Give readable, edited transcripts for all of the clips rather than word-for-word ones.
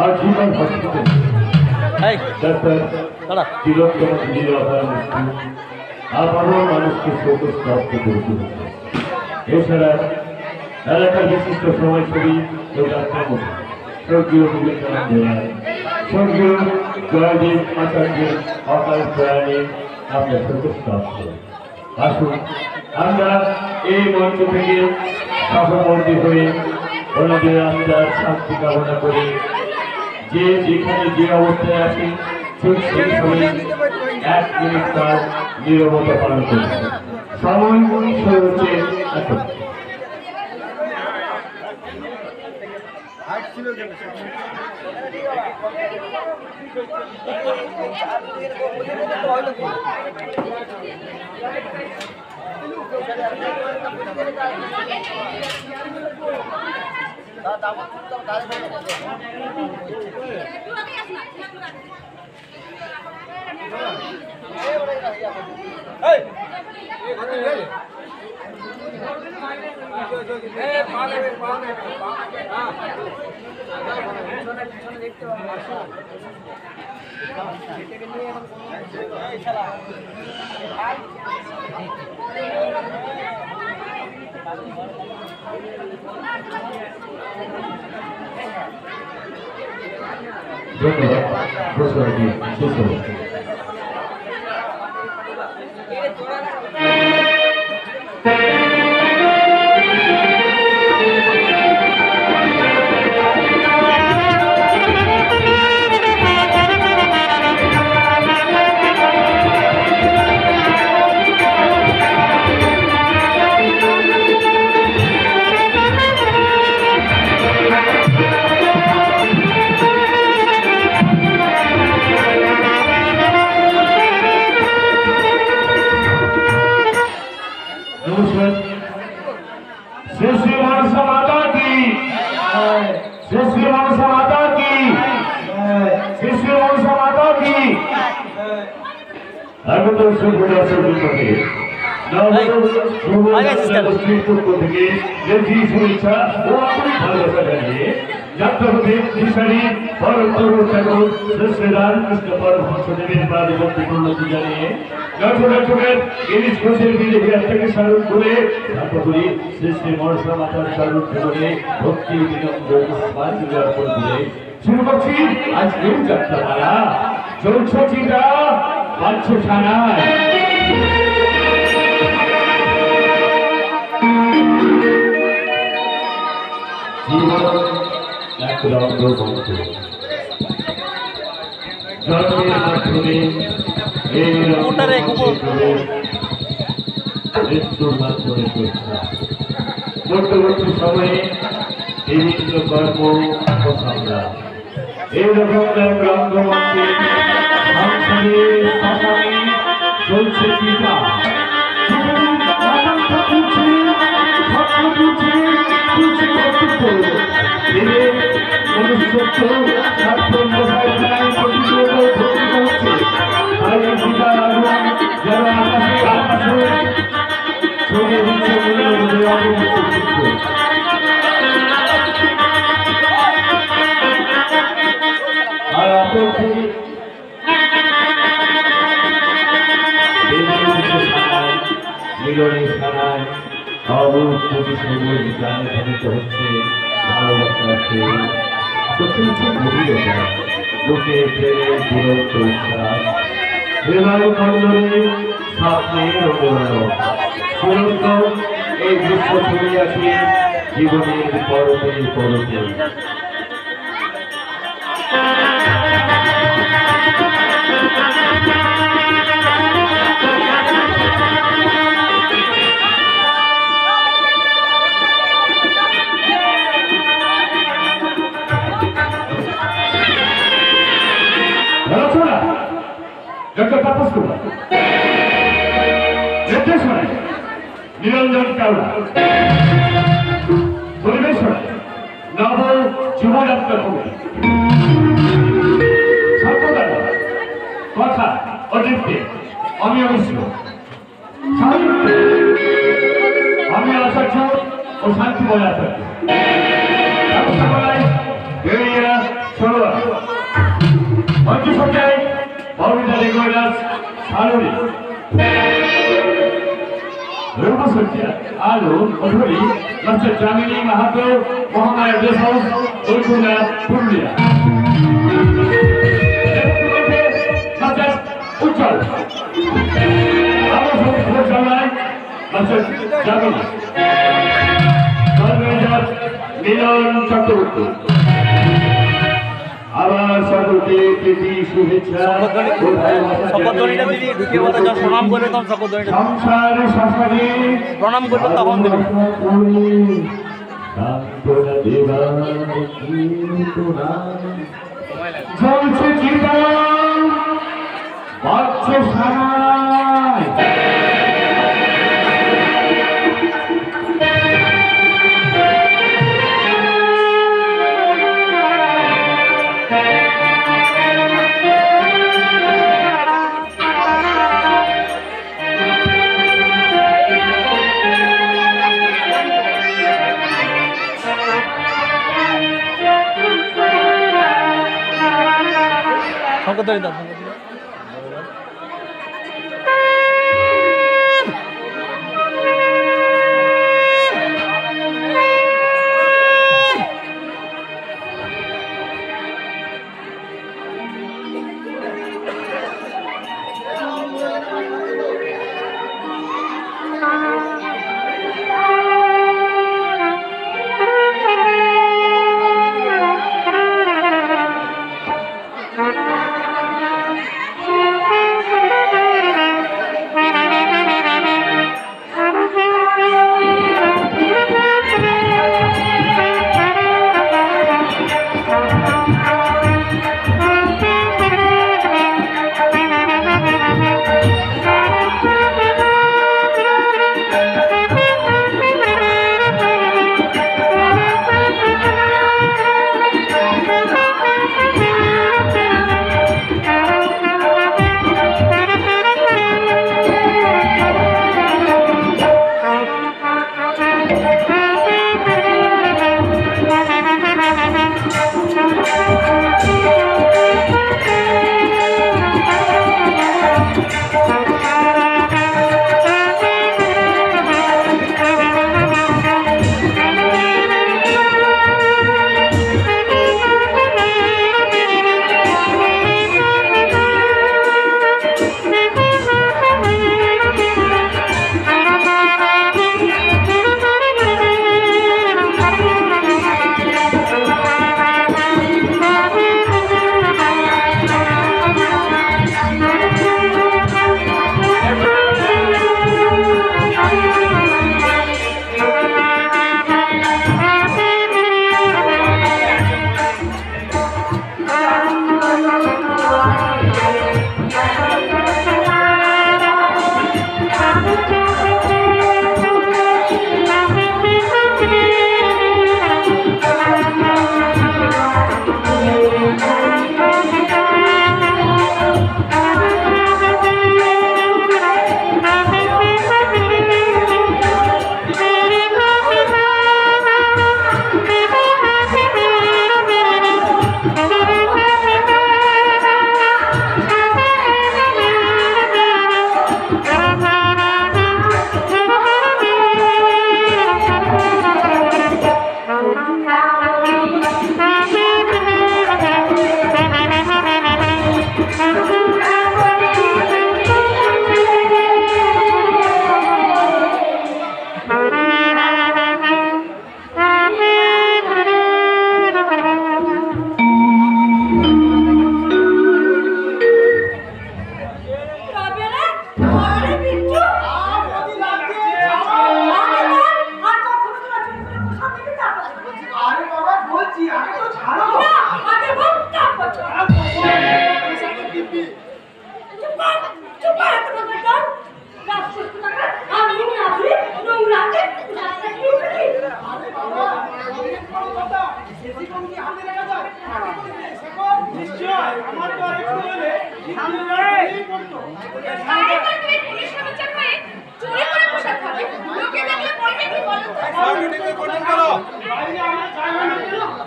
আর জীবন hospital doctor তিলোত্তম দিদির অপার মৃত্যু আবারও মানুষকে শোক স্তব্ধ করতে হচ্ছে। এছাড়া এলাকার বিশিষ্ট সমাজসেবী ও ডাক্তার স্বর্গীয় বিবেকানন্দ রায়, স্বর্গীয় জয়দেব আচার্যের অকাল প্রয়াণে আপনার শোক স্তব্ধ। আসুন আমরা এই মঞ্চ থেকে সহমর্মী হয়ে ওনাদের আত্মার শান্তি কামনা করে যে যেখানে যে অবস্থায় আছে ঠিক সেই সময় 1 মিনিট তার নীরবতা পালন করছে। সময় হচ্ছে এখন। বর্তমান সময়ে বিভিন্ন কর্ম ও সংগ্রাম এইরকম রঙ্গমঞ্চে চলছে চিন্তা মিলনের খেলায় অবশ্যই সবুজ গানে ধ্বনিত হচ্ছে ভালোবাসা প্রতিটি গভীরতা লোকে প্রেমের দুরন্ত উচ্ছ্বাস বিবাহ মন্ডলে স্বপ্নের তুরন্ত এই দৃশ্য ছড়িয়ে আছে জীবনের পরতে পরতে। নিরঞ্জন কাউরা পরিবেশনা নব যুবযাত্রা কবি কথা অজিতকে আমি অবশ্য সাহিত্য আমি আচার্য ও শান্তি বলে আচার্য এরিয়া সরোয়া মঞ্চসজ্জায় ববিতা রেকর্ডার্স সারুরি রূপসজ্জা আলো Madhuri master Jamini Mahato Mahamaya guest house Dolkunda Purulia master Ujjwal আমার সঙ্গে খবর জানায় মাস্টার জামিনী মিলন চক্রবর্তী আবার সকলকে প্রীতি শুভেচ্ছা সংসার শাসনে প্রণাম করবে তখন দেবে চলছে জীবন বাড়ছে সময় শঙ্করদড়ি দাও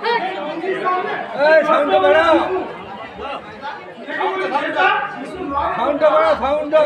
Hey, সাউন্ডটা বাড়াও, সাউন্ডটা বাড়াও, সাউন্ডটা।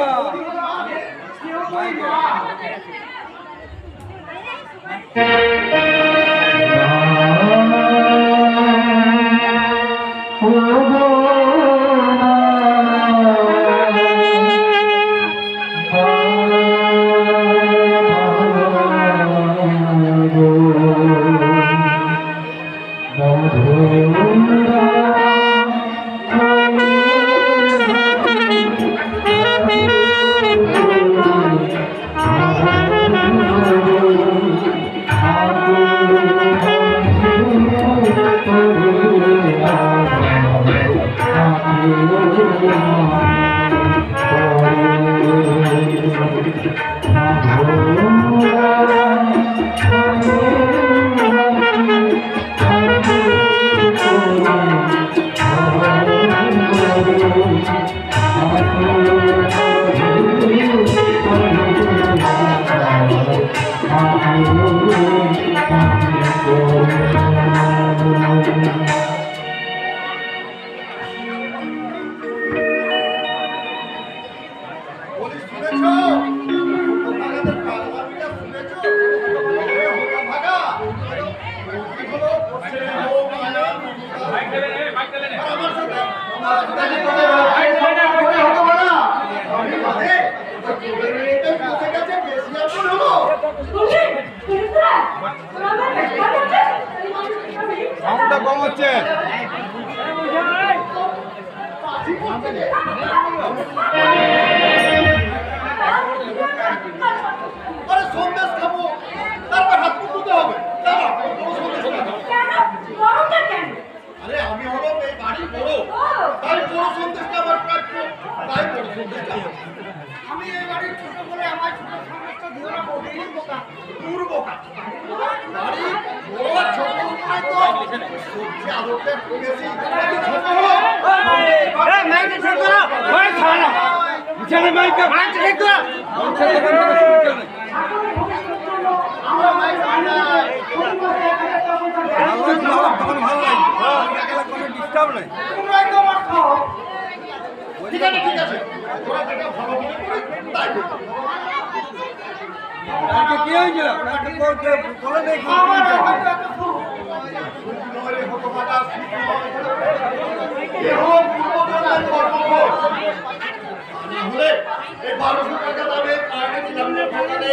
সাউন্ডটা কম হচ্ছে। আরে সন্দেশ খাবো, তারপর হাত মুখ ধুতে হবে। আরে আমি হলো এই বাড়ির বড়, তাই বড় সন্দেশটা আমার প্রাপ্য, তাই বড় সন্দেশটা। আমি এই বাড়ির ছোট বলে আমার ছোট সন্দেশটা দিও না, দূর বোকা। বাড়ি বড় ছোট উপায় তো সবজি আদরটা বেশি, ছোট হলো। এই মাইকটা ঠিক করো, ওই খানা বিছানা মাইকটা ঠিক করো। আমরা মাইক বানাই। তখন ভালো লাগে, কোনো ডিস্টার্ব নাই। তোমরা একদম আর খাও। ঠিক আছে, ঠিক আছে। তোরা যেটা ভালো মনে করিস তাই করো। আজকে কি হয়েছিল? বলে নেই কি আমার হয়েছিল? হয়তো একটা ভুল। নইলে হতভাগা সুখ নয়। এ হলো পূর্বজন্মের কর্মফল। নাহলে এই 1200 টাকা দামে আগে ছিলাম না ঠকালে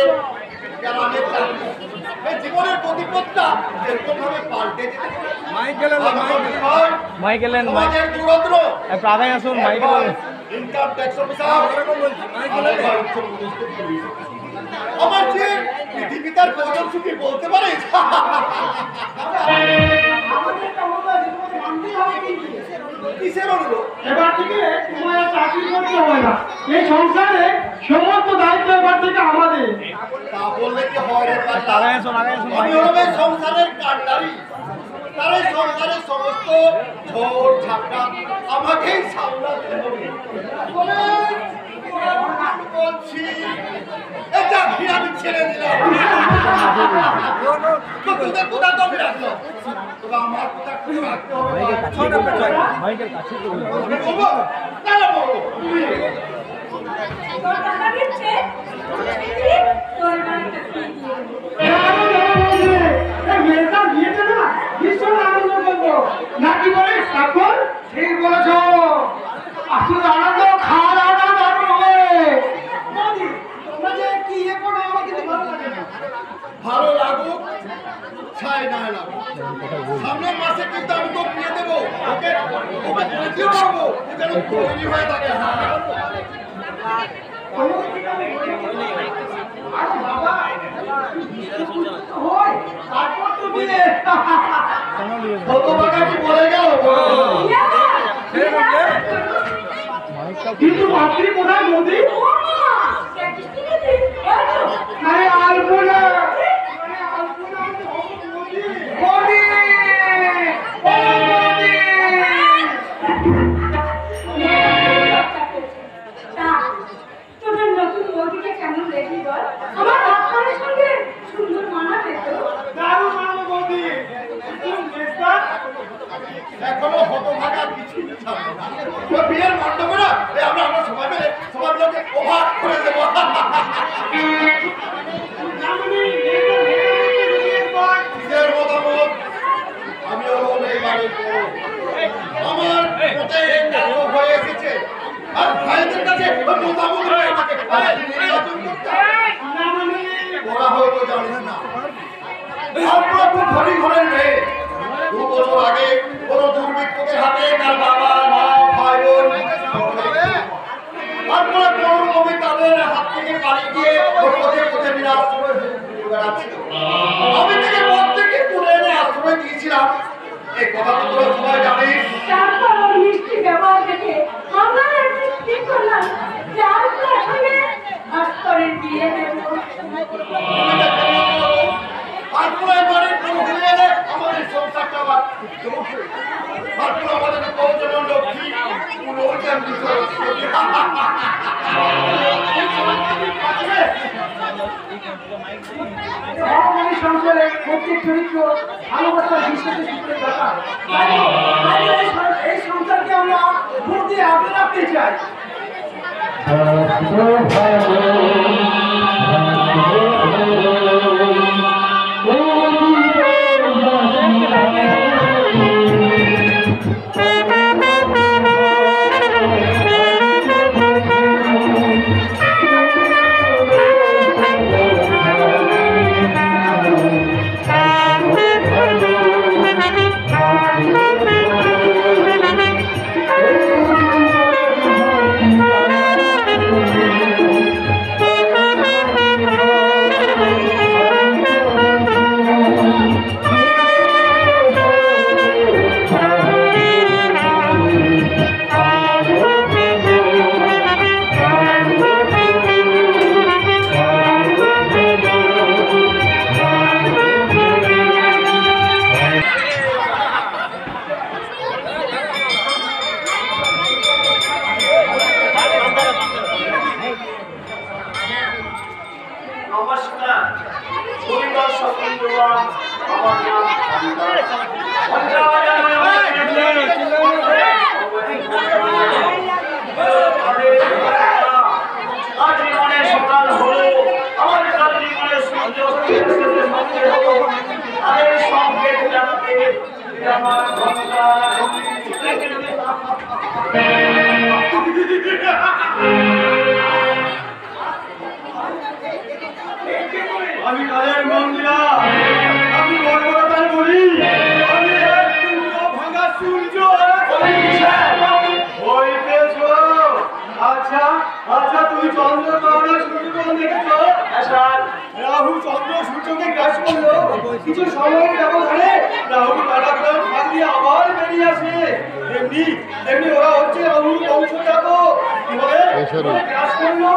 গ্রামের চাকরি। এই জীবনের গতিপথটা এরকম ভাবে পাল্টে যেতে পারে। মাইকেলের মাইকেলের সমাজের দূরত্ব প্রাধান্য আসুন মাইকেল ইনকাম ট্যাক্স অফিসার আমার যে পৃথিবীতার প্রয়োজন সুখী বলতে পারিস। কিসের অনুরোধ? এবার থেকে তোমার আর চাকরি করতে হবে না, এই সংসারে সমস্ত দায়িত্ব এবার থেকে আমাদের। তা বললে কি হয় রে পাগলা? আগায় আসুন আমি হলাম এই সংসারের কান্ডারি, তার এই সংসারের সমস্ত ঝড় ঝাপটা আমাকেই সামলাতে হবে। বলে, বলছি, এই চাকরি আমি ছেড়ে দিলাম। তো তোদের কোথা কমে রাখলো? তোরা আমার কোথা খুলে রাখতে হবে না। মাইকেল কাছে আমি বলবো? কেন বলবো? মেয়েটার বিয়েতে না ভীষণ আনন্দ করবো নাকি বলে সাকর? ঠিক বলেছ, আসলে আনন্দ খাওয়া দাওয়াটা দারুণ হবে। তোমরা যে কি ইয়ে করো আমার কিন্তু ভালো লাগে না। ভালো লাগুক ছাই না লাগুক, সামনের মাসে কিন্তু আমি তো বিয়ে দেবো। ওকে ওকে বুঝিয়ে দেবো যেন তৈরি হয়ে থাকে। তারপর তো বিয়ে। কত টাকা কি বলে গেল? কিন্তু মাতৃ কোথায় মোদি? আরে আলপনা মোদি, তোদের নতুন বউটিকে কেমন দেখি বল? আমার বাচ্চাদের সঙ্গে সুন্দর মানাবে তো? দারুণ মানব মোদি। এখনো ওই বিয়ের মণ্ডপে না আমরা সবাই মিলে সবাই মিলে ওভার করে দেবো। নিজের মতামত আমি হলাম এই বাড়ির বড়। আমার মতে হয়ে এসেছে আর ভাইদের কাছে মতামত নির্বাচন করতে ওরা হয়তো জানিস না। আমরা খুব ধনী ঘরের মেয়ে। 2 বছর আগে কোন দুর্বৃত্তদের হাতে তার বাবা মা ভাই বোন তারপরে কোন কবি তাদের হাত থেকে পালিয়ে গিয়ে পথে পথে নিরাশ্রয় বেড়াচ্ছিল। আমি থেকে পথ থেকে তুলে এনে আশ্রয় দিয়েছিলাম। এই কথা তো তোরা সবাই জানিস। তারপর ওর মিষ্টি ব্যবহার দেখে আমরা একদিন ঠিক করলাম যে আর সঙ্গে আস্তরের বিয়ে দেব। তারপরে বাড়ির কোন ঘুরে এলে আমাদের সংসারটা আবার তারপরে আমাদের পৌঁছানো লক্ষ্মী পুনর্জন বিষয় ভগবানের সংসারে প্রত্যেক চরিত্র ভালোবাসার বিশ্বাসের সূত্রে দরকার। এই সংসারকে আমরা ভোট দিয়ে আগলে রাখতে চাই। নমস্কার পরিবার সকলকে আমার নাম আজ জীবনে সকাল হলো আমার কাল জীবনে সূর্য আরে সংকেত জানাতে আমার গঙ্গা আমি কালের মন্দিরা, আমি বর্বরতার বলি, আমি এক টুকরো ভাঙা সূর্য ওই পেয়েছো। আচ্ছা আচ্ছা তুমি চন্দ্রগ্রহণ সূর্যগ্রহণ দেখেছো? রাহু চন্দ্র সূর্যকে গ্রাস করলো, কিছু সময়ের ব্যবধানে রাহু কাটাগ্রাম ফাঁক দিয়ে আবার বেরিয়ে আসে। এমনি এমনি ওরা হচ্ছে রাহুর বংশজাত। কি বলে গ্রাস করলো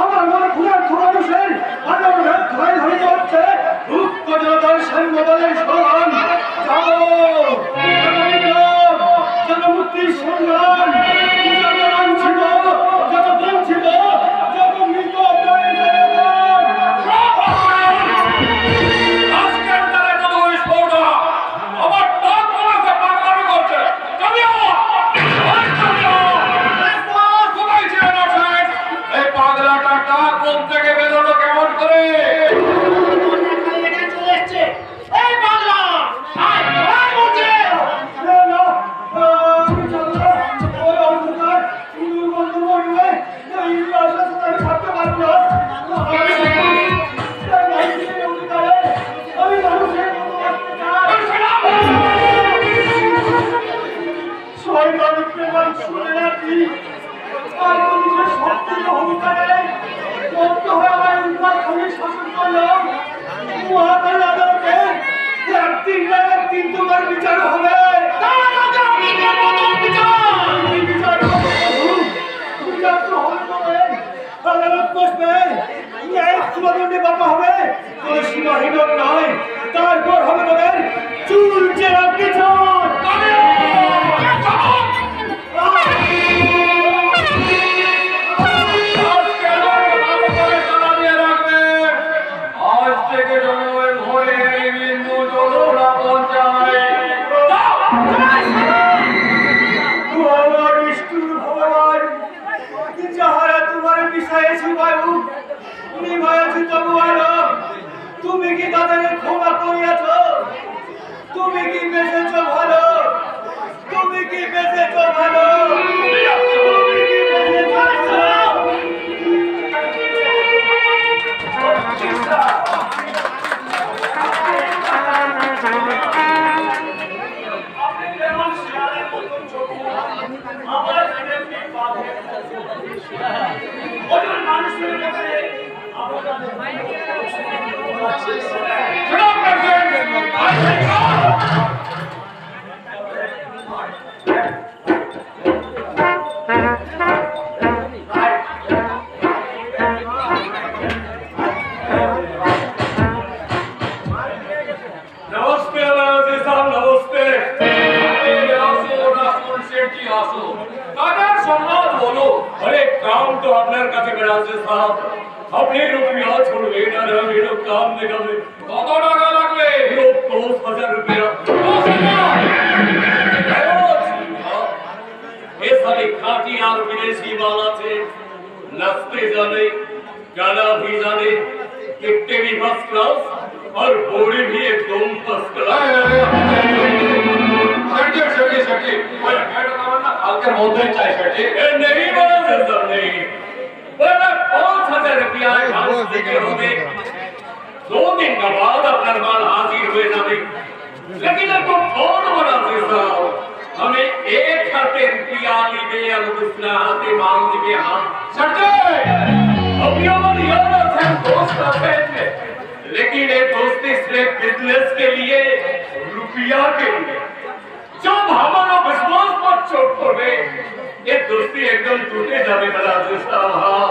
আমার মনে খুঁড়ার খুঁড়া মানুষের ধরে ধরে যাচ্ছে দুঃখ জনতার সাম্যবাদের স্লোগান জনমুক্তির সংগ্রাম যত লাঞ্ছিত যত বঞ্চিত যত মৃত আজকের তারা কত স্পর্ধ আমার টাক কমাতে পাগলামি করছে কোথায় ছিলেন আপনার এই পাগলাটা টাক মুখ থেকে বেরোলো কেমন করে একদিন তোমার বিচার হবে। বিচার তো হবে আদালত বসবে চূড়াদণ্ডে বাপা হবে তোর সীমাহীন নয়, তারপর হবে তোদের চুল চেরা পিছন। আজ থেকে জনগণ ঘরে বিভিন্ন জনরা পঞ্চায় ভগবান যাহারা তোমার বিষয়েছি বায়ু নিভায়াছি তবু আলো, তুমি কি তাদের ক্ষমা করিয়াছ? তুমি কি বেঁচেছ ভালো? তুমি কি বেঁচেছ ভালো? তুমি কি বেঁচেছ ভালো? আপনি যেমন শিয়ালের মতন ছোট, আমার তেমনি বাঘের মতন। ওজন মানুষের কাছে আপনাদের नमस्ते राजे साहब, नमस्ते। রাসূল শেঠজি আসো। কাদের সম্মান বলো। আরে কাম তো আপনার কাছে রাজে সাহেব। আপনি রুপিয়া छोड़বেন আর আমি কাম দেখাবে। কত টাকা লাগবে? 10,000 रुपया। 10,000। ये सारे खाटी और विदेशी वाला थे, नचते जाने, गाना भी जाने, किट्टे भी फर्स्ट क्लास और बॉडी भी एकदम फर्स्ट क्लास। नहीं बना सकता नहीं, बना 5,000 रुपया 2 दिन का बाद अपना माल हाजिर हुए जाने, लेकिन आपको कौन बना सकता? हमें एक हाथे रुपया लीबे और दूसरा हाथे मांग दिए हाथ सटे। अभी हमारी यार है दोस्त है, लेकिन ये दोस्ती सिर्फ बिजनेस के लिए, रुपया के लिए। जब हमारा विश्वास पर चोट पड़े, ये दोस्ती एकदम टूटे जाने वाला दोस्ता। हाँ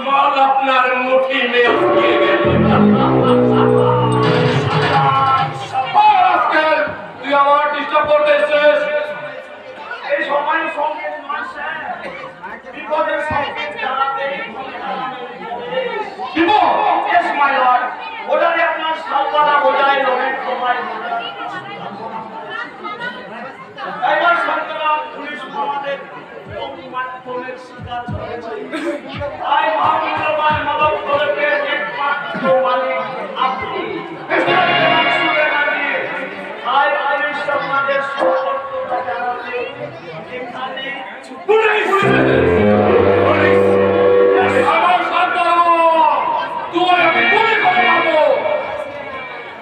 माल अपना मुट्ठी में उसके गए। তুই আমার ডিস্টার্ব করতে এসেছিস? এই সময়ের সঙ্গে মানুষে বিপদের সঙ্গে জানাতে বিপদ? Yes, my lord. ওটারে আপনার সালপালা বোঝায় লোকের সবাই এবার সন্তান পুলিশ আমাদের মাধ্যমের শিকার হয়েছে। আই মহামূল্যবান মাদক দ্রব্যের একমাত্র মালিক আপনি। আই পুলিশ আমাদের সতর্কতা জানাতে এখানে পুলিশ! পুলিশ! আমার সন্তান! তোমায় আমি গুলি করে মারবো!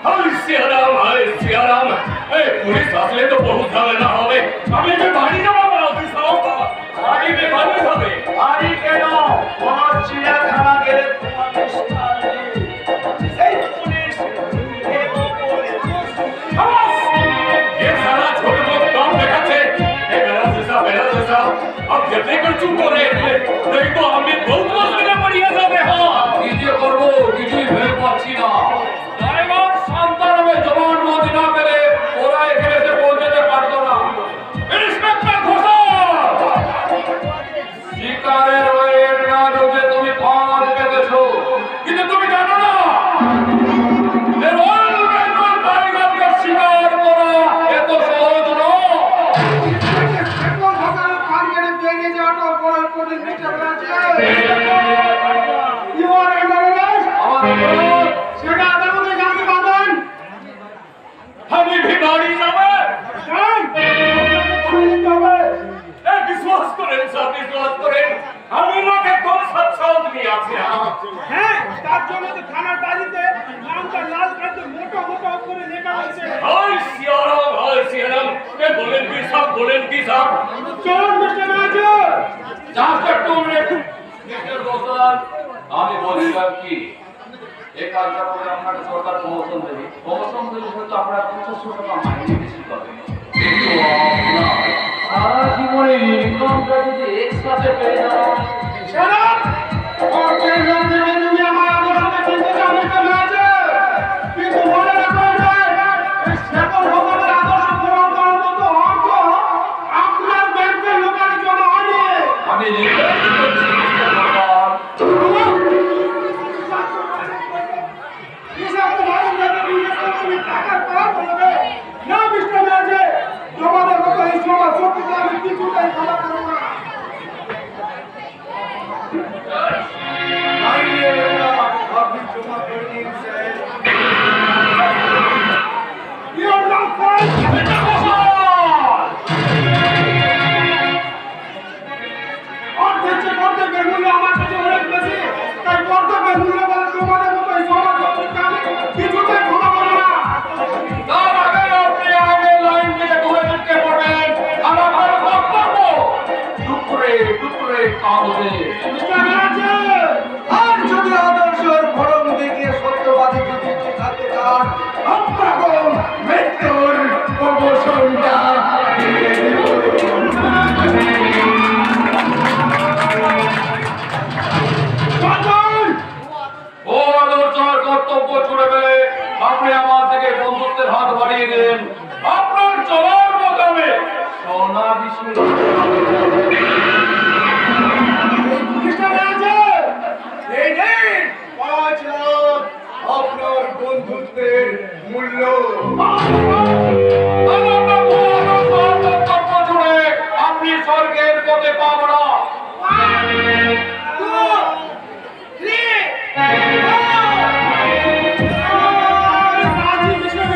হায় সিয়ারাম, হায় সিয়ারাম! এই পুলিশ আসলে তো বহুত ঝামেলা হবে। আমি যে বাড়ি যাবো না, অফিস যাবো। বাড়ি বেবাড়ি হবে। বাড়ি কেন? কোনো চিড়িয়াখানা গেলে তোমাদের স্থান নেই। এই পুলিশ খালাস! ये साला छोटे बहुत काम दिखाते। ए मेरा जैसा अब जब लेकर चुप हो रहे हैं, नहीं तो हमें बहुत मुश्किल में पड़िया जाते। हाँ कीजिए करबो, कीजिए भय पाची ना। ड्राइवर शांतार में जवान मोदी ना करे, ओरा एखाने से पहुंचते पारतो ना। इंस्पेक्टर घोषा! শিকারের ওয়েট না ঢুকে তুমি ফাঁদ পেতেছো, কিন্তু তুমি জানো साहब চলুন mister manager. Just a 2 minute mister Ghosal আমি বলছিলাম কি এই কাজটা করে আপনাকে সরকার প্রমোশন দেবে হয়তো আপনারা 2500 টাকা মাইনে বেশি পাবেন কিন্তু আপনার সারা জীবনের ইনকামটা যদি একসাথে পেয়ে যান শালা অর্থের জন্য তুমি আমার আদর্শকে চিনতে চাও মিস্টার ম্যানেজার, কিন্তু মনে রাখো যে এই শেখর ভগবানের আদর্শ পূরণ করার মতো অর্থ আপনার ব্যাংকের লোকের জন্য হয়নি। আমি রিকোয়েস্ট করছি মিস্টার গোসাল হিসাব তো মালুম যাবে বিজনেস করে তুমি টাকার পাওয়া বলবে না মিস্টার ম্যানেজার, তোমাদের মতো এই সময় সত্যি আমি কিছুটাই ক্ষমা করব না। আপনি জমা করে দিন sir. You're not fine, Mr. Gosal! অর্ধেক কর্তব্যের মূল্য আমার কাছে অনেক বেশি, তাই কর্তব্যের মূল্য বলে তোমাদের মতো এই সমাজ সত্যিকে আমি কিছুটাই ক্ষমা করব না। তার আগে আপনি আমাদের লাইন থেকে দূরে থাকতে পারবেন আমার কর্তব্য টুকরে কাঁদবে মিস্টার ম্যানেজার, আর যদি আদর্শের ভরম দেখিয়ে সত্যবাদী যদি থাকতে চান আপনাকে মৃত্যুর প্রমোশনটা দিয়ে দেব। ও আদর্শের কর্তব্য ছুড়ে ফেলে আপনি আমার থেকে বন্ধুত্বের হাত বাড়িয়ে দিলেন আপনার চলার মোকামে সোনা বিশ্বের মিস্টার ম্যানেজার, এই নিন 5 লাখ আপনার বন্ধুত্বের মূল্য। আপনি স্বর্গের পথে পাবো না রাজি মিস্টার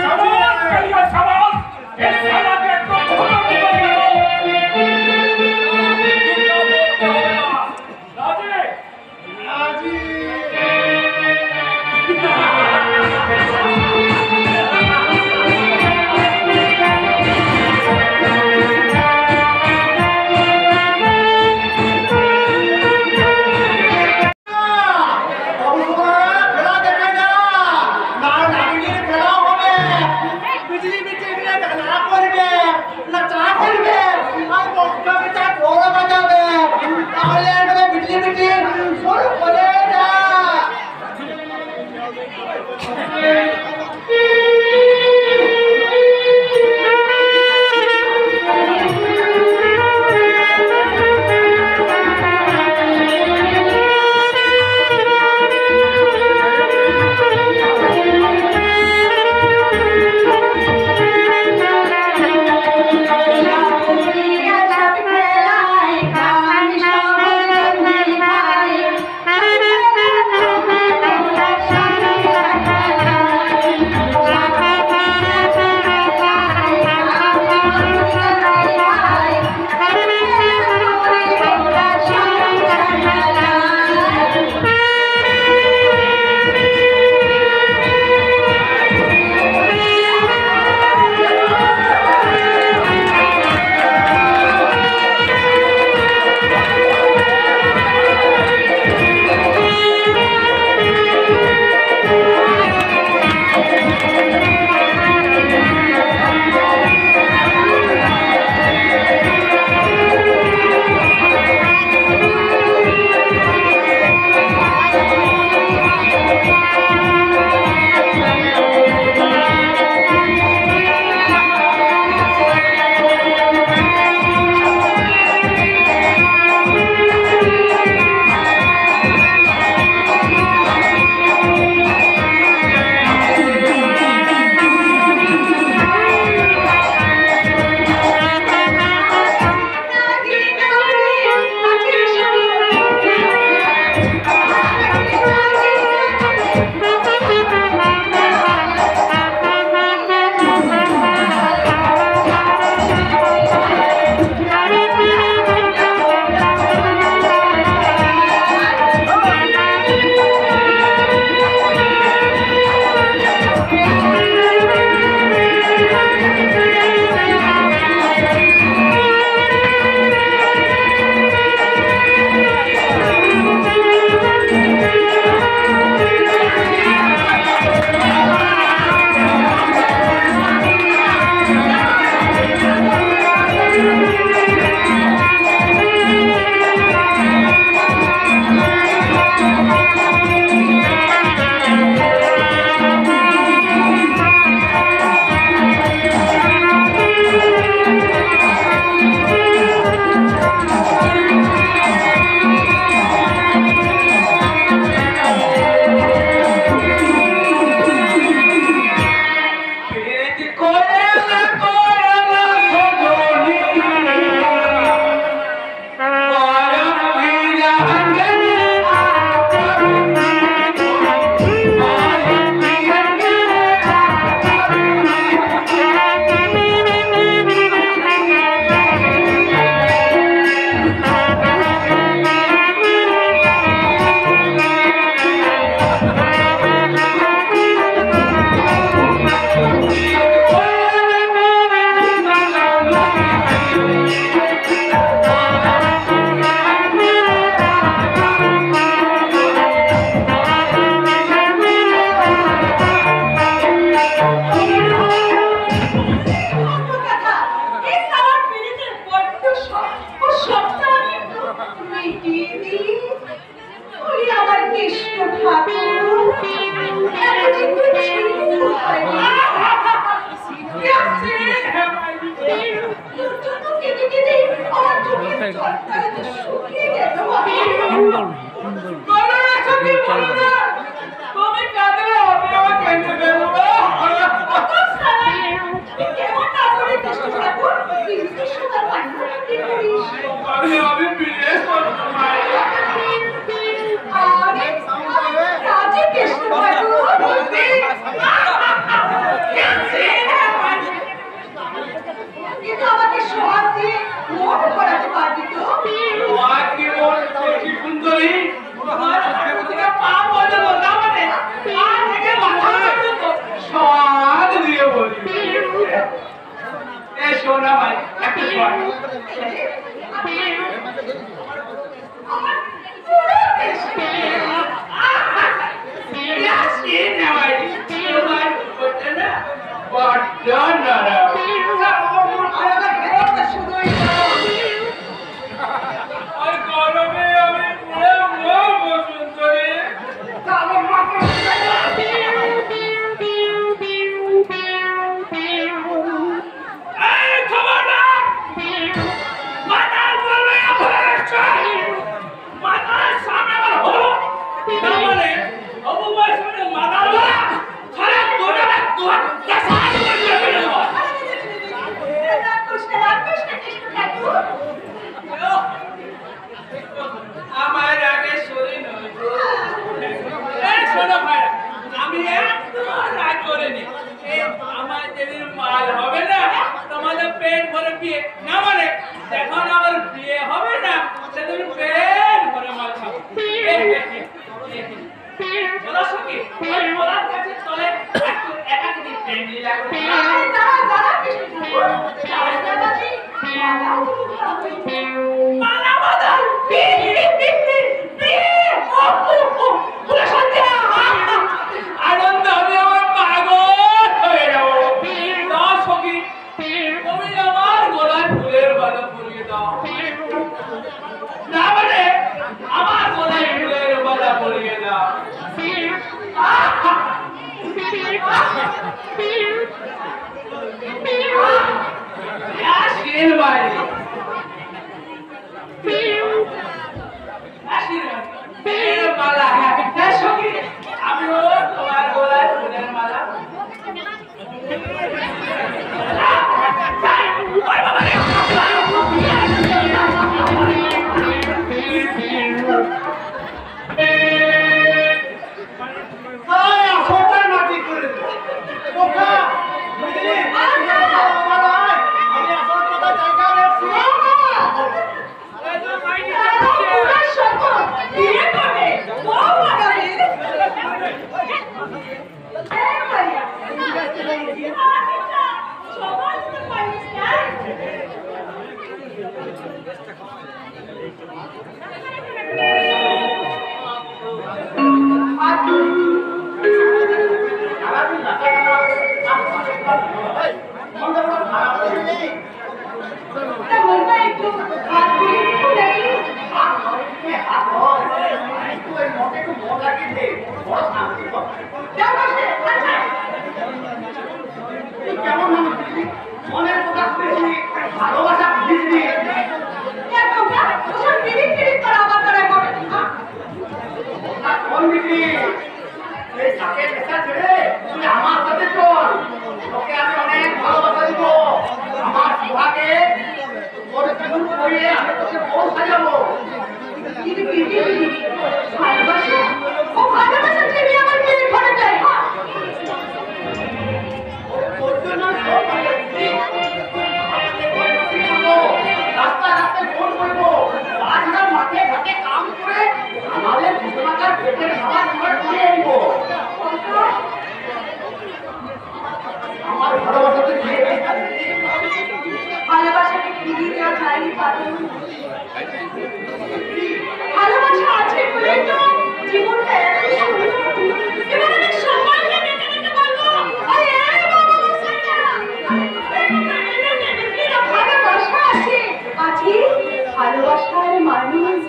ভালোবাসার মানুষ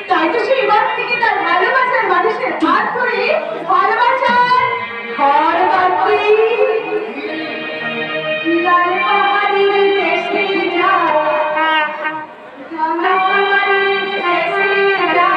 তাই তো সে এবার থেকে তার ভালোবাসার মানুষের হাত ধরে কর বাকি লাল পাহাড়ের দেশে যা লাল পাহাড়ের দেশে যা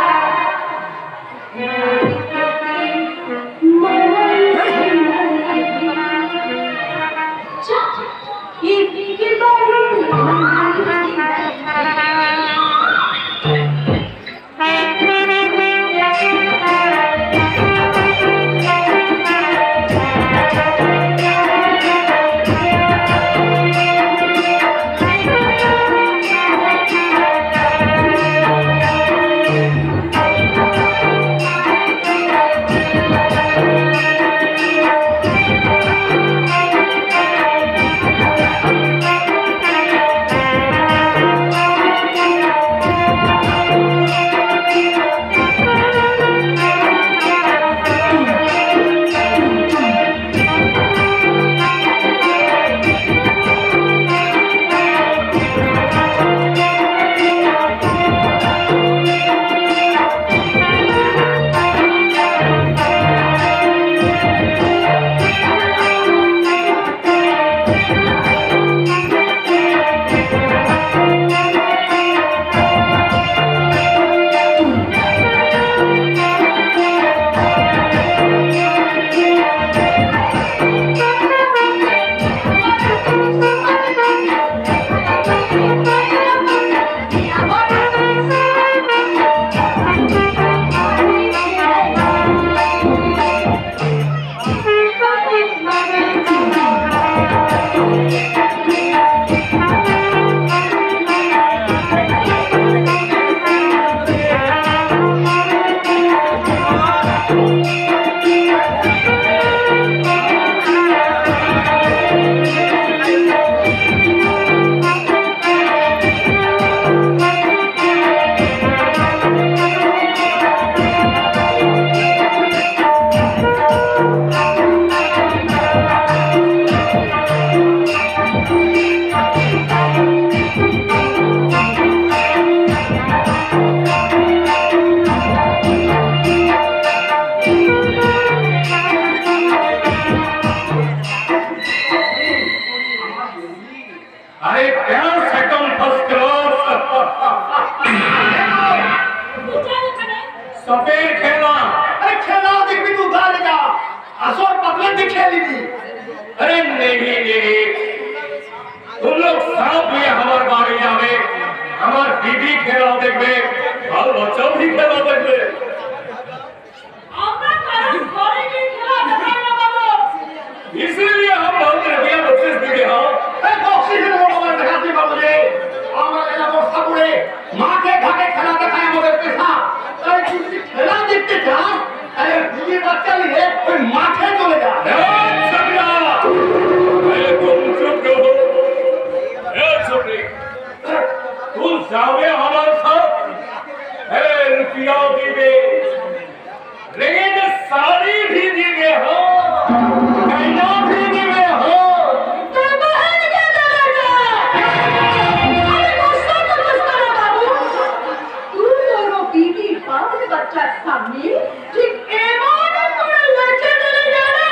सफेद खेलना। अरे खेला देखबी तू उधार लेगा असर पतले भी खेली अरे नहीं नहीं, तुम लोग सब भी हमारे बारे जावे, हमार बीबी खेला देखबे और बच्चा भी खेला देखबे। আমরা কারণ ঘরে কি খেলা দেখাই না বাবু इसीलिए हम बहुत रुपया बख्शिश दिए हैं। ए बॉक्सिंग में मोबाइल दिखाती बाबूजी আমরা এটা বর্ষা করে মাঠে ঘাটে খেলা দেখায় আমাদের পেশা। তাই তুই খেলা দেখতে চাস আরে বিয়ে বাচ্চা নিয়ে ওই মাঠে চলে যা। तुम जावे हमारे साथ रुपया दीवे लेकिन साड़ी भी दीवे हो गहना भी दीवे हो। तो बहन के दरजा अरे गुस्सा तो गुस्सा ना बाबू तू दोनों बीवी बाप बच्चा सामने ठीक एमान করে लेके चले जाना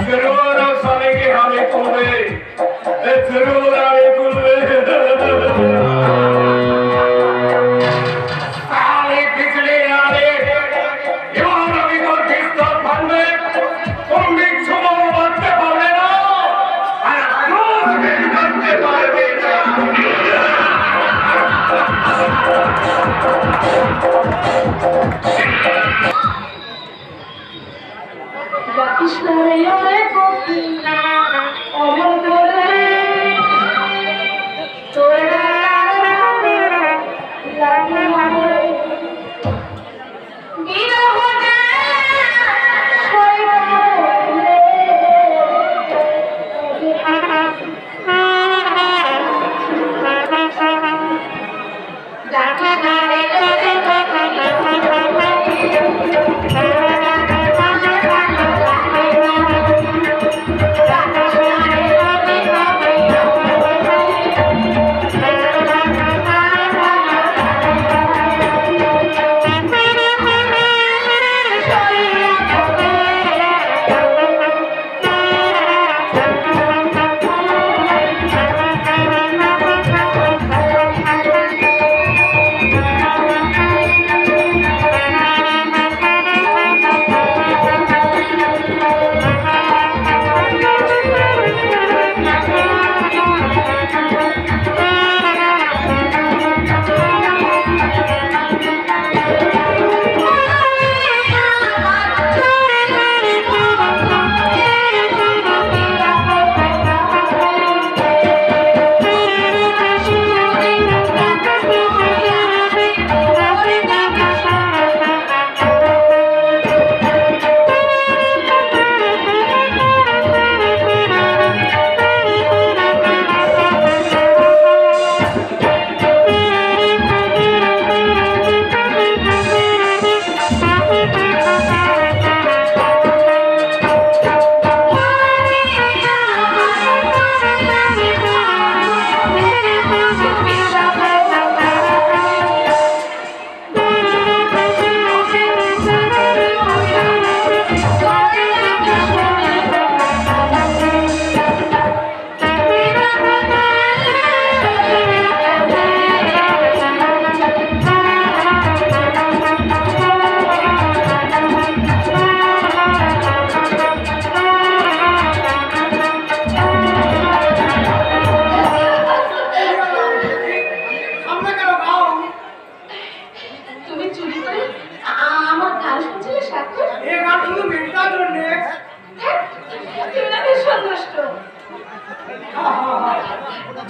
जरूर साले के हमें तुले जरूर हमें तुले साले पिछले आले इमान अभी को किस्ता फंडे तुम भी छुपो बनते पावे ना रोज भी करते पावे कृष्ण रे गोपी अमर बोले तोड़ा लागे मारे गिरा हो जाए कोई बोले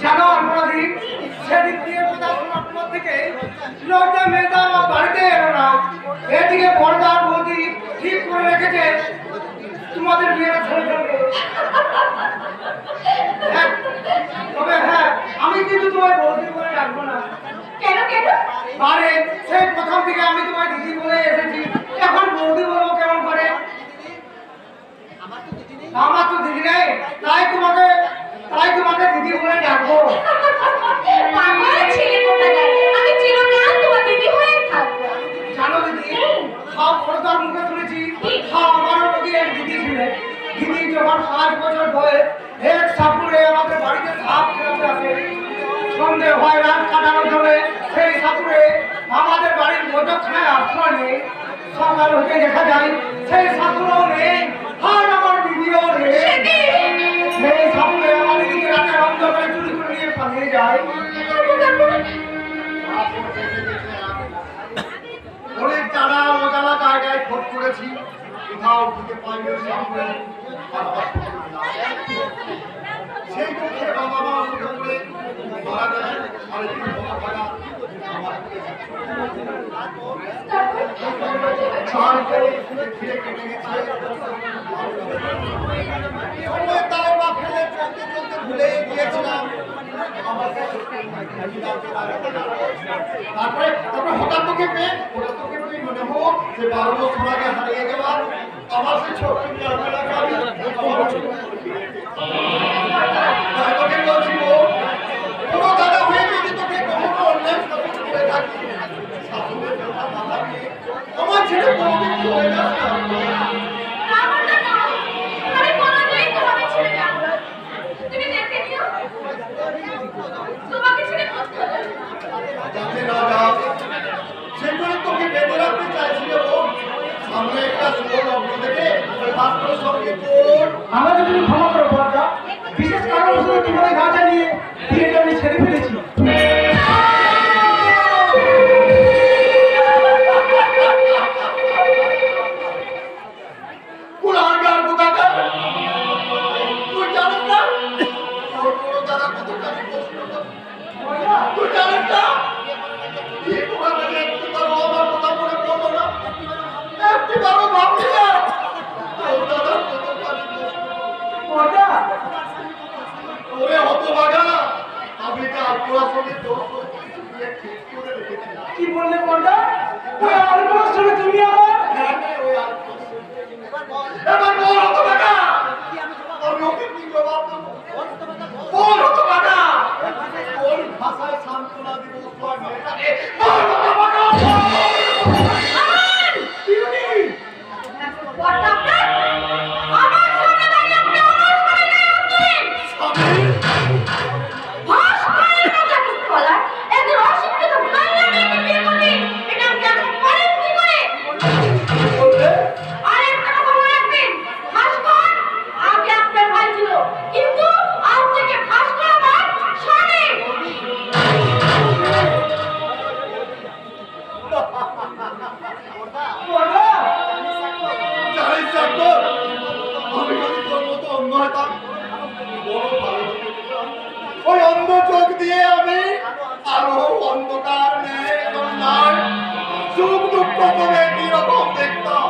জানো অপরাধী সেদিক দিয়ে কথা শোনার পর থেকে লোকটা মেয়েটা আমার বাড়িতে এলো না। এদিকে পর্দার বৌদি ঠিক করে রেখেছে তোমাদের বিয়েটা ছেড়ে ফেলবে। তবে হ্যাঁ, আমি কিন্তু তোমার বৌদি বলে ডাকবো না। কেন কেন? আরে সেই প্রথম থেকে আমি তোমার দিদি বলে এসেছি, এখন বৌদি বলবো কেমন করে? আমার তো দিদি নেই, তাই তোমাকে দিদি বলে ডাকবো। পাগল ছেলে কোথাকার, আমি চিরকাল তোমার দিদি হয়েই থাকবো। জানো দিদি, সব পর্দার মুখে শুনেছি আমারও নাকি এক দিদি ছিলেন। দিদি যখন 5 বছর বয়স এক সাপুরে আমাদের বাড়িতে সাপ খেলাতে আসে। সন্দেহ হয় রাত কাটানোর জন্য সেই সাপুরে আমাদের বাড়ির মধ্যখানে আশ্রয় নেই। সকাল হতে দেখা যায় সেই সাপুরও নেই, আর আমার দিদিও নেই। সেই সাপুরে আমাদের দিদি রাতে অন্ধকারে চুরি করে নিয়ে পালিয়ে যায়। অনেক জানা অজানা জায়গায় খোঁজ করেছি, কোথাও খুঁজে পাইনি সামনে। সেই দুঃখে বাবা মা মুখে করে মারা যায়। আর একটু বাবা ভাড়া আমার চার করে ফিরে কেটে গেছে। সময় তালে পা ফেলে চলতে চলতে ভুলে গিয়েছিলাম তারপরে হঠাৎ তোকে পেয়ে মনে হলো যে 12 বছর আগে হারিয়ে যাওয়া আমার সেই ছোট্ট গ্রামটাকে আমি তোকে বলছি কোনো দাদা হয়ে যদি তোকে কখনো অন্যায় শাসন করে থাকি শাসনের কথা মাথা দিয়ে আমার ছেলে কোনোদিন সঙ্গে তোর আমাকে তুমি ক্ষমা করো বড়দা, বিশেষ কারণবশত তোমাদের না জানিয়ে বিয়েটা আমি ছেড়ে ফেলেছি। কুলাঙ্গার কোথাকার তুই জানিস না তোর বড় দাদা কতখানি কষ্ট করে? তুই জানিস না এই দোকানে একটিবারও আমার কথা মনে পড়লো না, একটিবারও ভাবলি না তোর দাদা কতখানি কষ্ট বড়দা, ওরে হতভাগা, আমি কাল তোর সঙ্গে তোর বিয়ে ঠিক করে রেখেছিলাম। কি বললে বড়দা? ওই আলপনার সঙ্গে তুমি আমার হ্যাঁ, ওই আর এবার বল হতভাগা, আমি ওকে কি জবাব দেবো? বল হতভাগা, কোন ভাষায় সান্ত্বনা দিব তোর মেয়েটাকে? বল হতভাগা, জানিস চাকর, আমি যদি তোর মতো অন্ধ হতাম বড় ভালো হতো। ওই অন্ধ চোখ দিয়ে আমি আলো অন্ধকার নেই সুখ দুঃখ করে কিরকম দেখতাম,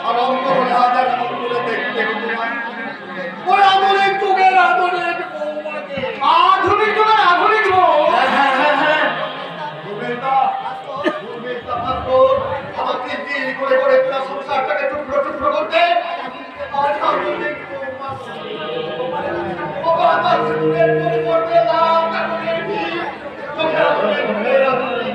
আর অন্ধ হলে হাজার এমন করে দেখতে হতো না। ওই আধুনিক যুগের আধুনিক বৌমাকে, আধুনিক যুগের আধুনিক বউ। আমাকে দিন করে করে তোরা সংসারটাকে টুকরো টুকরো করতে আর আধুনিক বৌমা বাবার সুরের পরিবর্তে লাল কাপড়ের ভিড়, চোখে আধুনিক মেয়ের আধুনিক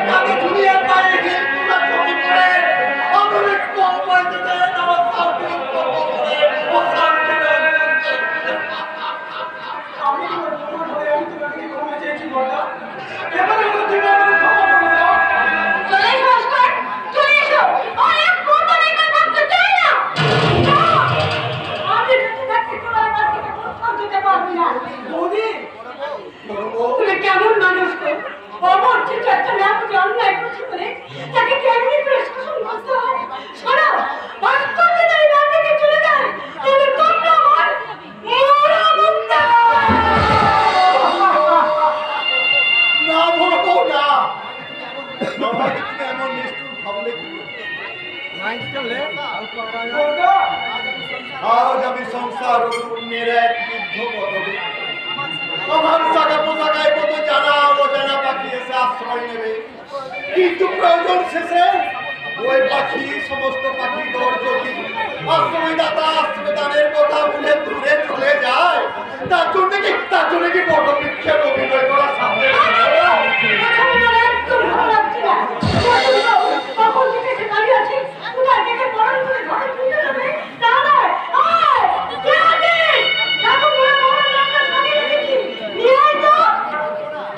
কানে ঝুলিয়ে পায়ে হিল তুলা চটি পরে আধুনিক বৌমা দিতে আমার সাউথিক বৌমা করে ও শান্তি আমি তোমার বড় হয়ে আমি তোমাকে ক্ষমা চেয়েছি বড়দা, এবারে হলো তুমি আমাকে ক্ষমা করে দাও। চলে এসো ভাস্কর, চলে এসো। অনেক কথা লেখা থাকতে চাই না। আমি বেঁচে থাকতে তোমার কাছ থেকে কোথাও যেতে পারবি না। বৌদি, তুমি কেমন মানুষ গো? অমর যে একটা নামকে অন্যায় করছে বলে তাকে কেমনি করে শাসন করতে হয়? শোনো, ভাস্কর যদি এই বাড়ি থেকে চলে যায় তাহলে তোমরা আমার মরা মুক্তা। না বলবো না, আমাকে তুমি এমন নিষ্ঠুর ভাবলে কি করে? বড়দা, আজ আমি সংসার ও পুণ্যের এক বৃদ্ধ পদবী, আমার সাগা পোশাকায় কত জানা অজানা পাখি এসে আশ্রয় নেবে, কিন্তু প্রয়োজন শেষে ওই পাখি সমস্ত পাখি দর যদি আশ্রয়দাতা আশ্রয়দানের কথা ভুলে দূরে চলে যায়, তার জন্য কি বড় বৃক্ষের অভিনয় করা সামনে একদম ভালো লাগছে না। কখন থেকে সে দাঁড়িয়ে আছে, কোথায় থেকে বরণ করে ঘরে ফিরে যাবে তা নয়। আয়, কে আছিস? দেখো মোরা বরণ রান্না সাজিয়ে রেখেছি, নিয়ে আয় তো।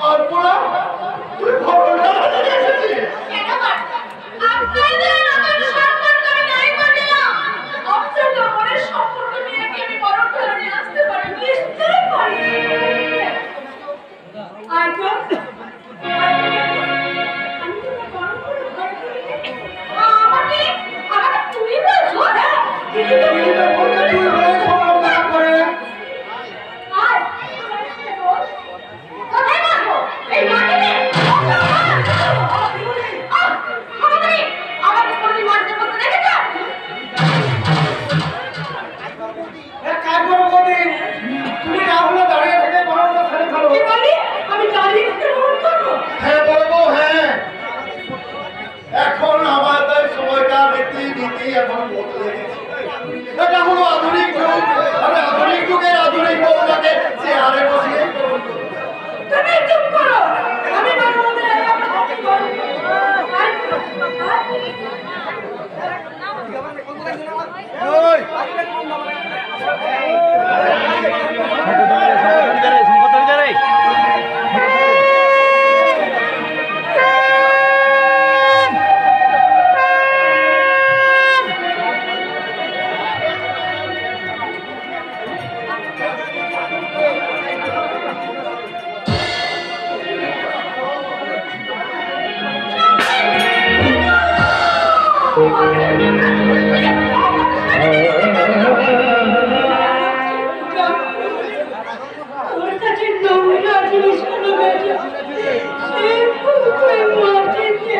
আর পোড়া তুই ভগবান এসেছিস। কেন বার্তা? আপনাদের নতুন সম্পর্ক আমি নাই করে দিলাম। আপনাদের মনের সম্পর্ক নিয়ে কি আমি বরণ করে নিয়ে আসতে পারি? নিশ্চয়ই পারি। তোর কাছে নোংরা জিনিসগুলো বেজে সেই ফুলকে মাটিতে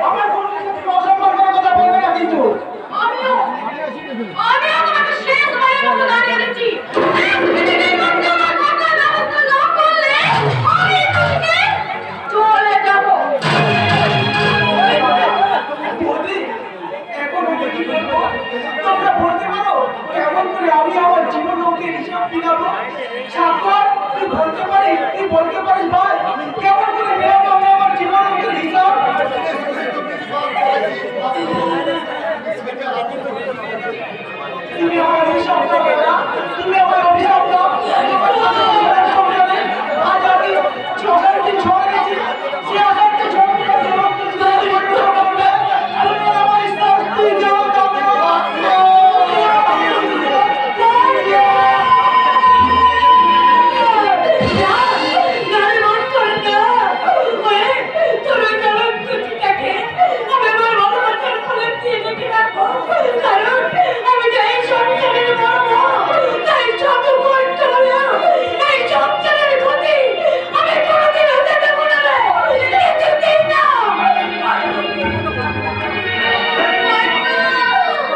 আমার কোনো কিছু অসম্মান করার কথা বলবে না কিন্তু আমিও তোমাকে শেষ বারের মতো দাঁড়িয়ে দিচ্ছি চলে যাবো বৌদি, এখন ওকে কি বলবো? তোমরা বলতে পারো কেমন করে আমি আমার জীবন ওকে হিসাব দিলাবো? সাক্ষর, তুই বলতে পারিস ভাই কেমন করে মেলাবো আমি আমার জীবন ওকে হিসাব? তুমি আমার অভিশাপ দেবে না, তুমি আমার অভিশাপ দাও। আজ আমি চোখেরটি ঝড় গেছি, সে আঘাতটি ঝড় গেছে এবং তুমি যদি বলতে পারবে, তুমি আমার শাস্তি দাও,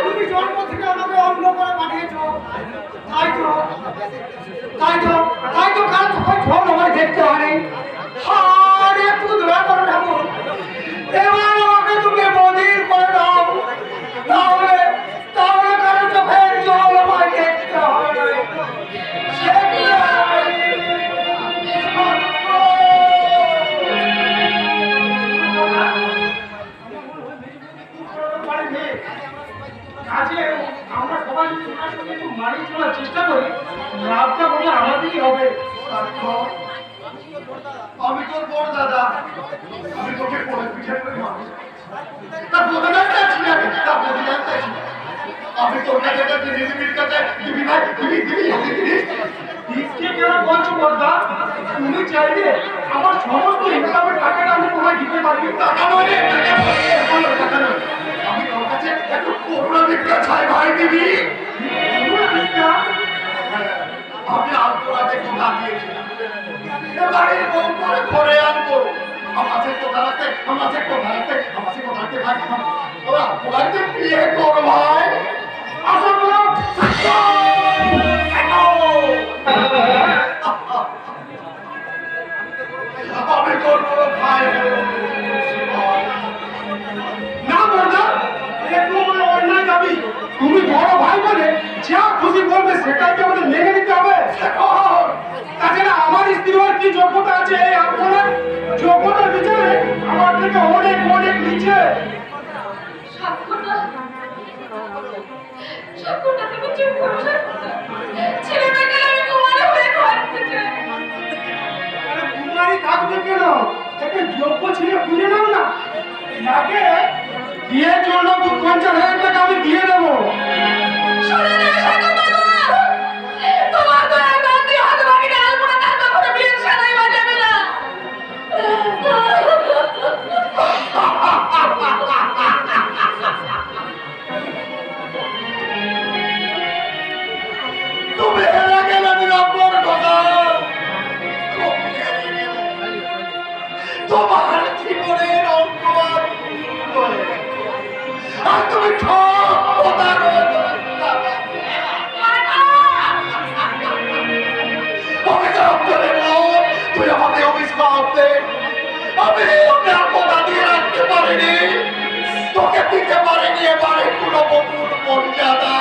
তুমি জন্ম থেকে আমাকে অন্ধ করে পাঠিয়েছো। তাই তো কাল তখন ঝড় আমায় দেখতে হয়নি। আরে একটু দয়া করো ঠাকুর, এবার আমাকে তুমি বধির করে দাও, তাহলে কারো চোখের জল আমায় দেখতে হবে না। কাজে আমরা সবাই যদি ওনার সঙ্গে একটু মানিয়ে চলার চেষ্টা করি, লাভটা বোধহয় আমাদেরই হবে। আমি তোর বড় দাদা, আমি তোকে পরে পিঠে করে মানুষ তা প্রতিদান চাইছি না, তা প্রতিদান চাইছি না। আমি তোর কাছে একটা দিদির কাছে দিবি ভাই দিবি দিচ্ছে কেন বলছো বর্দা? তুমি চাইলে আমার সমস্ত ইনকামের টাকাটা আমি তোমায় দিতে পারি। টাকা নয় রে, টাকা নয়। আমি তোর কাছে একটু করুণা ভিক্ষা চাই ভাই দিবি। আমি আন্তরাতে কথা দিয়েছিলাম, এবারে বউ করে ঘরে আনবো। আমাদের কথা রাখতে ভাই ওরা ওরাকে বিয়ে কর ভাই। আসো বলো আমি করবো ভাই না বর্দা, একটু আমার অন্যায় দাবি। তুমি বড় ভাই বলে যা খুশি বলবে সেটাই কি আমাদের মেনে নিতে হবে? তাছাড়া আমার স্ত্রী হওয়ার কি যোগ্যতা আছে এই আপনার? যোগ্যতার বিচারে আমার থেকে অনেক অনেক নিচে। সাক্ষরটা তুমি চুপ করো। ছেলেটা গেলে আমি কুমারী হয়ে ঘর থেকে কুমারী থাকবে কেন? একটা যোগ্য ছেলে খুঁজে নাও না। তাকে বিয়ের জন্য 50,000 টাকা আমি দিয়ে দেবো। শুনে নে সাক্ষর তোমার তো একদম দিয়ে হাতে বাকি ডাল পড়ে তার তখন বিয়ের সাদাই বাজাবে না। তুমি হেরে গেলে নিরব্বর কথা। তোমার জীবনের অঙ্কমান আর তুমি তুই আমাকে অভিশাপ দে, আমি আর কথা দিয়ে রাখতে পারিনি, তোকে দিতে পারিনি এবারে কোনো বন্ধুর মর্যাদা।